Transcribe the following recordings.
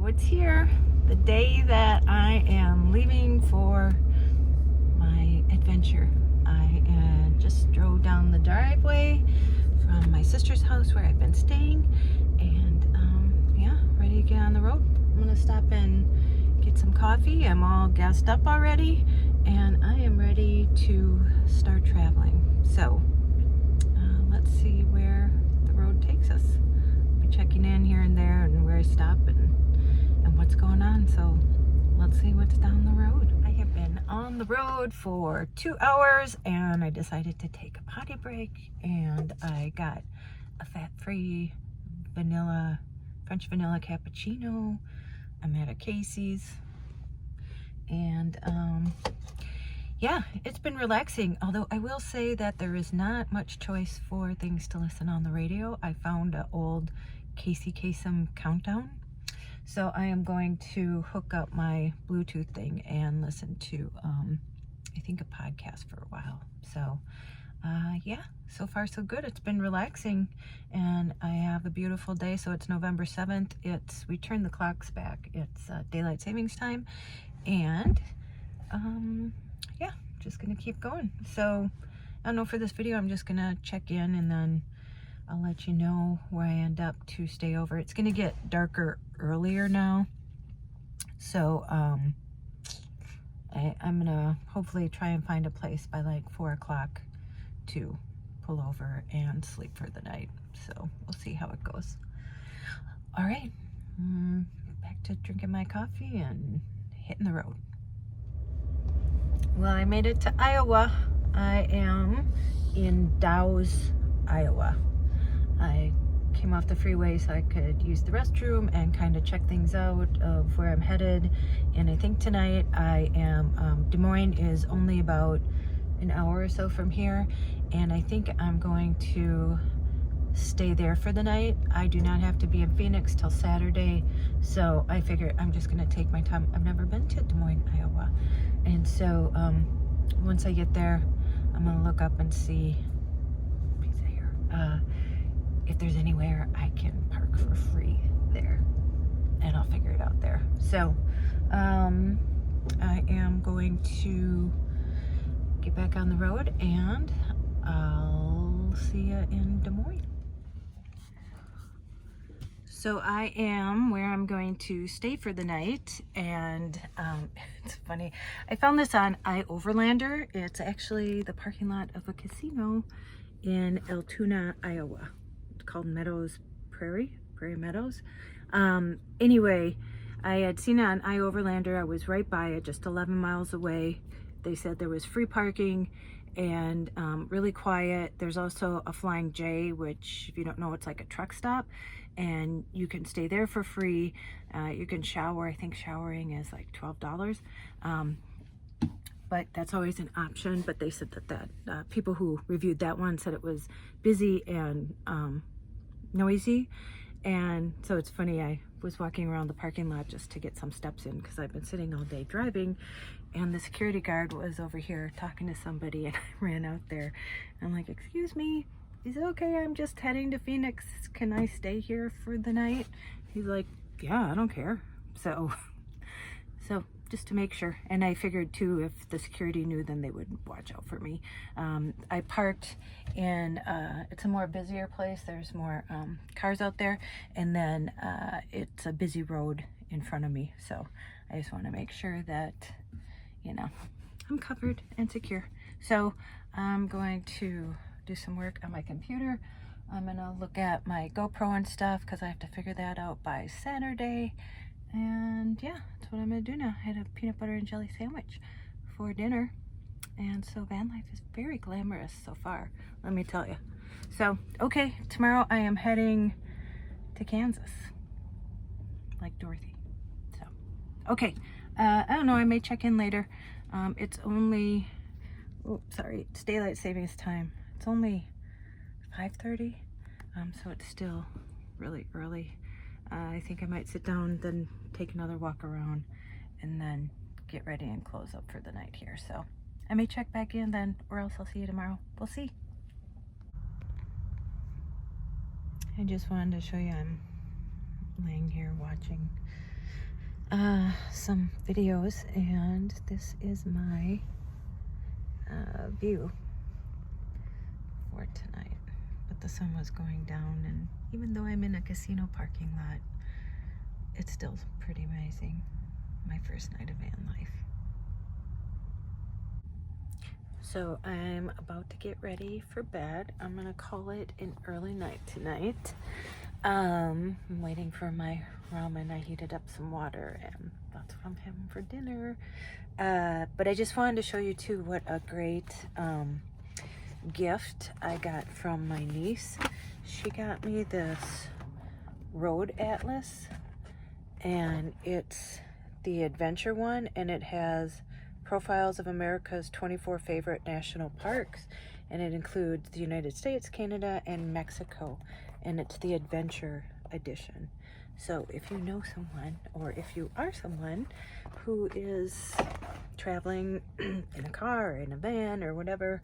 So it's here, the day that I am leaving for my adventure. I just drove down the driveway from my sister's house where I've been staying, and yeah, ready to get on the road. I'm gonna stop and get some coffee. I'm all gassed up already, and I am ready to start traveling. So let's see where the road takes us. I'll be checking in here and there and where I stop and what's going on. So let's see what's down the road. I have been on the road for 2 hours and I decided to take a potty break, and I got a fat-free French vanilla cappuccino. I'm at a Casey's, and yeah, it's been relaxing, although I will say that there is not much choice for things to listen on the radio. I found an old Casey Kasem countdown, so I am going to hook up my Bluetooth thing and listen to I think a podcast for a while. So yeah, so far so good. It's been relaxing, and I have a beautiful day. So it's November 7th. We turned the clocks back. It's daylight savings time, and yeah, just gonna keep going. So I don't know, for this video I'm just gonna check in, and then I'll let you know where I end up to stay over. It's gonna get darker earlier now, so I'm gonna hopefully try and find a place by like 4 o'clock to pull over and sleep for the night. So we'll see how it goes. All right, back to drinking my coffee and hitting the road. Well, I made it to Iowa. I am in Dow's, Iowa. I came off the freeway so I could use the restroom and kind of check things out of where I'm headed. And I think tonight I am, Des Moines is only about an hour or so from here, and I think I'm going to stay there for the night. I do not have to be in Phoenix till Saturday, so I figure I'm just gonna take my time. I've never been to Des Moines, Iowa, and so once I get there, I'm gonna look up and see if there's anywhere I can park for free there, and I'll figure it out there. So I am going to get back on the road, and I'll see you in Des Moines. So I am where I'm going to stay for the night, and it's funny, I found this on iOverlander. It's actually the parking lot of a casino in Altoona, Iowa. It's called Prairie Meadows. Anyway, I had seen it on iOverlander. I was right by it, just 11 miles away. They said there was free parking and really quiet. There's also a Flying J, which, if you don't know, it's like a truck stop, and you can stay there for free. You can shower. I think showering is like $12. But that's always an option. But they said that people who reviewed that one said it was busy and noisy. And so it's funny, I was walking around the parking lot just to get some steps in because I've been sitting all day driving, and the security guard was over here talking to somebody, and I ran out there. I'm like, excuse me, is it okay? I'm just heading to Phoenix. Can I stay here for the night? He's like, yeah, I don't care. So just to make sure. And I figured too, if the security knew, then they would watch out for me. I parked in, it's a more busier place. There's more cars out there. And then it's a busy road in front of me. So I just want to make sure that, you know, I'm covered and secure. So I'm going to do some work on my computer. I'm gonna look at my GoPro and stuff because I have to figure that out by Saturday. And yeah, that's what I'm gonna do now. I had a peanut butter and jelly sandwich for dinner, and so van life is very glamorous so far, let me tell you. So okay, tomorrow I am heading to Kansas, like Dorothy. So okay, I don't know, I may check in later. It's only, it's daylight savings time. It's only 5:30, so it's still really early. I think I might sit down, then take another walk around, and then get ready and close up for the night here. So I may check back in then, or else I'll see you tomorrow. We'll see. I just wanted to show you I'm laying here watching some videos, and this is my view for tonight. But the sun was going down, and even though I'm in a casino parking lot, it's still pretty amazing. My first night of van life. So I'm about to get ready for bed. I'm gonna call it an early night tonight. I'm waiting for my ramen. I heated up some water, and that's what I'm having for dinner. But I just wanted to show you too what a great gift I got from my niece. She got me this road atlas, and it's the adventure one, and it has profiles of America's 24 favorite national parks, and it includes the United States, Canada, and Mexico, and it's the adventure edition. So if you know someone, or if you are someone who is traveling in a car, or in a van, or whatever,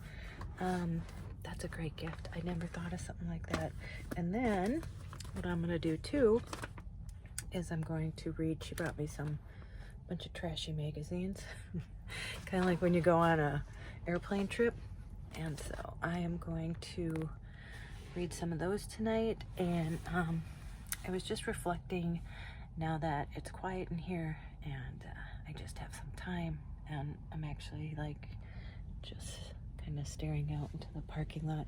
that's a great gift. I never thought of something like that. And then what I'm gonna do too is I'm going to read. She brought me some bunch of trashy magazines, kind of like when you go on a airplane trip. And so I am going to read some of those tonight. And I was just reflecting now that it's quiet in here, and I just have some time, and I'm actually like just kind of staring out into the parking lot.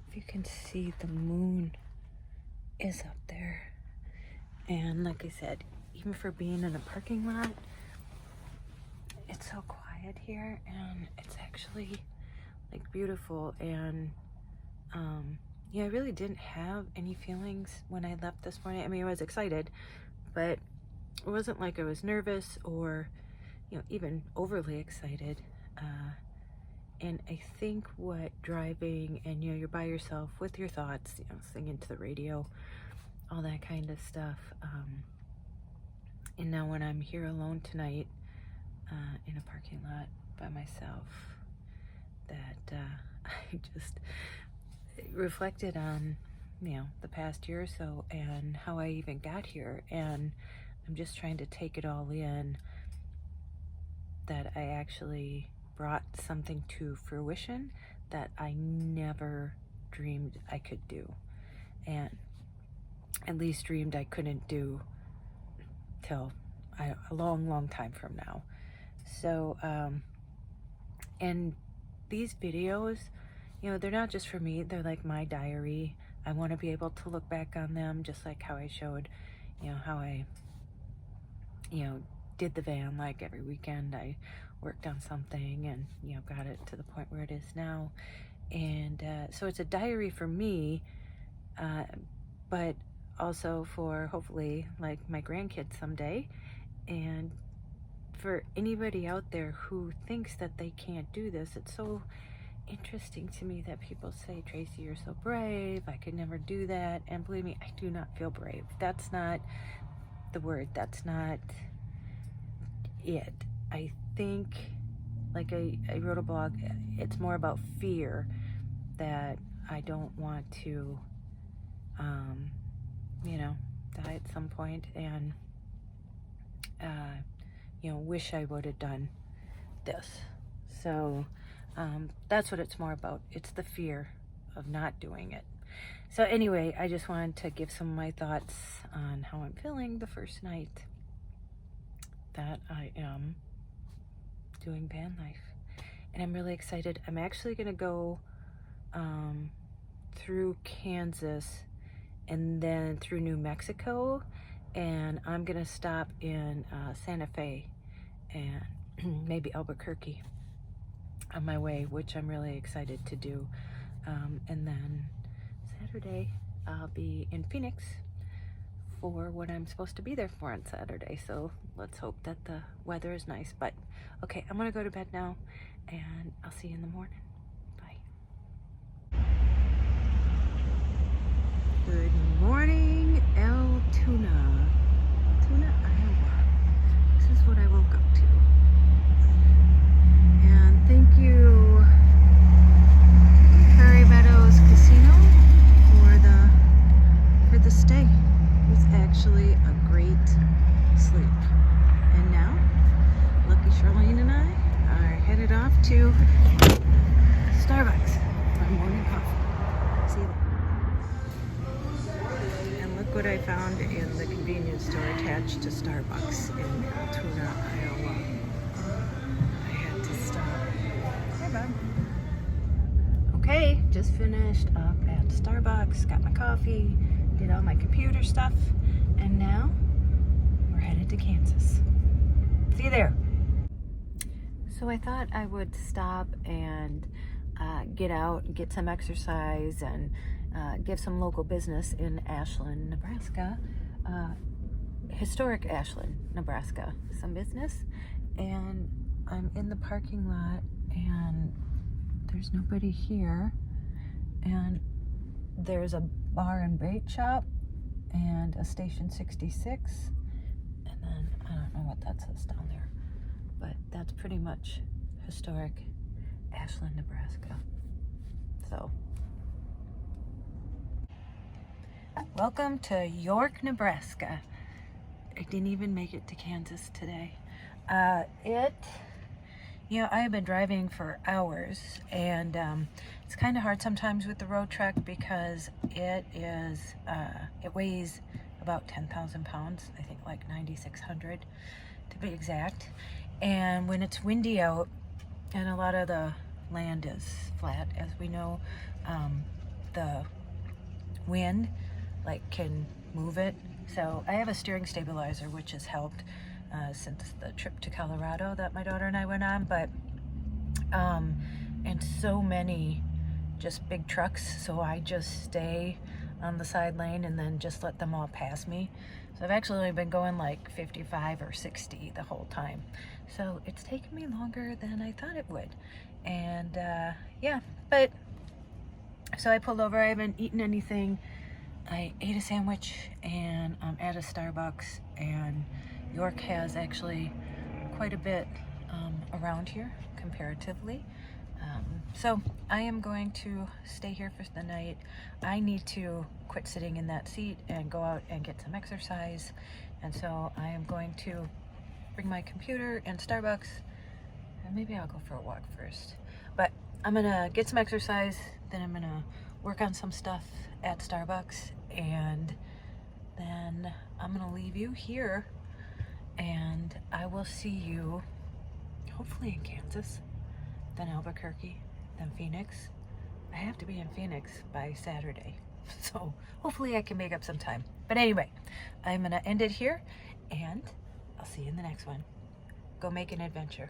If you can see, the moon is up there, and like I said, even for being in a parking lot, it's so quiet here, and it's actually like beautiful. And yeah, I really didn't have any feelings when I left this morning. I mean, I was excited, but it wasn't like I was nervous or, you know, even overly excited. And I think what driving, and you know, you're by yourself with your thoughts, you know, singing to the radio, all that kind of stuff. And now when I'm here alone tonight, in a parking lot by myself, that I just reflected on, you know, the past year or so, and how I even got here, and I'm just trying to take it all in, that I actually brought something to fruition that I never dreamed I could do, and at least dreamed I couldn't do till a long time from now. So and these videos, you know, they're not just for me, they're like my diary. I want to be able to look back on them, just like how I showed, you know, how I, you know, did the van. Like every weekend I worked on something, and, you know, got it to the point where it is now. And so it's a diary for me, but also for hopefully like my grandkids someday. And for anybody out there who thinks that they can't do this, it's so interesting to me that people say, Tracy, you're so brave, I could never do that. And believe me, I do not feel brave. That's not the word. That's not it. I think, like I wrote a blog, it's more about fear, that I don't want to, you know, die at some point, and you know, wish I would have done this. So that's what it's more about. It's the fear of not doing it. So anyway, I just wanted to give some of my thoughts on how I'm feeling the first night that I am doing van life. And I'm really excited. I'm actually gonna go through Kansas and then through New Mexico, and I'm gonna stop in Santa Fe and maybe Albuquerque on my way, which I'm really excited to do. And then Saturday I'll be in Phoenix for what I'm supposed to be there for on Saturday. So let's hope that the weather is nice. But okay, I'm gonna go to bed now, and I'll see you in the morning. Bye. Good morning, Altoona, Iowa. This is what I woke up to. And thank you, Prairie Meadows Casino, for the stay. It was actually a great sleep. found in the convenience store attached to Starbucks in Altoona, Iowa. I had to stop. Hey, Bob. Okay, just finished up at Starbucks, got my coffee, did all my computer stuff, and now we're headed to Kansas. See you there. So I thought I would stop and get out, get some exercise, and give some local business in Ashland, Nebraska, historic Ashland, Nebraska, some business. And I'm in the parking lot and there's nobody here, and there's a bar and bait shop and a station 66, and then I don't know what that says down there, but that's pretty much historic Ashland, Nebraska. So welcome to York, Nebraska. I didn't even make it to Kansas today. I have been driving for hours, and it's kind of hard sometimes with the road truck because it weighs about 10,000 pounds, I think like 9,600 to be exact. And when it's windy out and a lot of the land is flat, as we know, the wind can move it. So I have a steering stabilizer, which has helped since the trip to Colorado that my daughter and I went on, but and so many just big trucks, so I just stay on the side lane and then just let them all pass me. So I've actually only been going like 55 or 60 the whole time, so it's taken me longer than I thought it would. And yeah, but so I pulled over. I haven't eaten anything. I ate a sandwich, and I'm at a Starbucks, and York has actually quite a bit around here comparatively. So I am going to stay here for the night. I need to quit sitting in that seat and go out and get some exercise. And so I am going to bring my computer and Starbucks, and maybe I'll go for a walk first. But I'm gonna get some exercise, then I'm gonna work on some stuff at Starbucks, and then I'm gonna leave you here, and I will see you hopefully in Kansas, then Albuquerque, then Phoenix. I have to be in Phoenix by Saturday, so hopefully I can make up some time. But anyway, I'm gonna end it here, and I'll see you in the next one. Go make an adventure.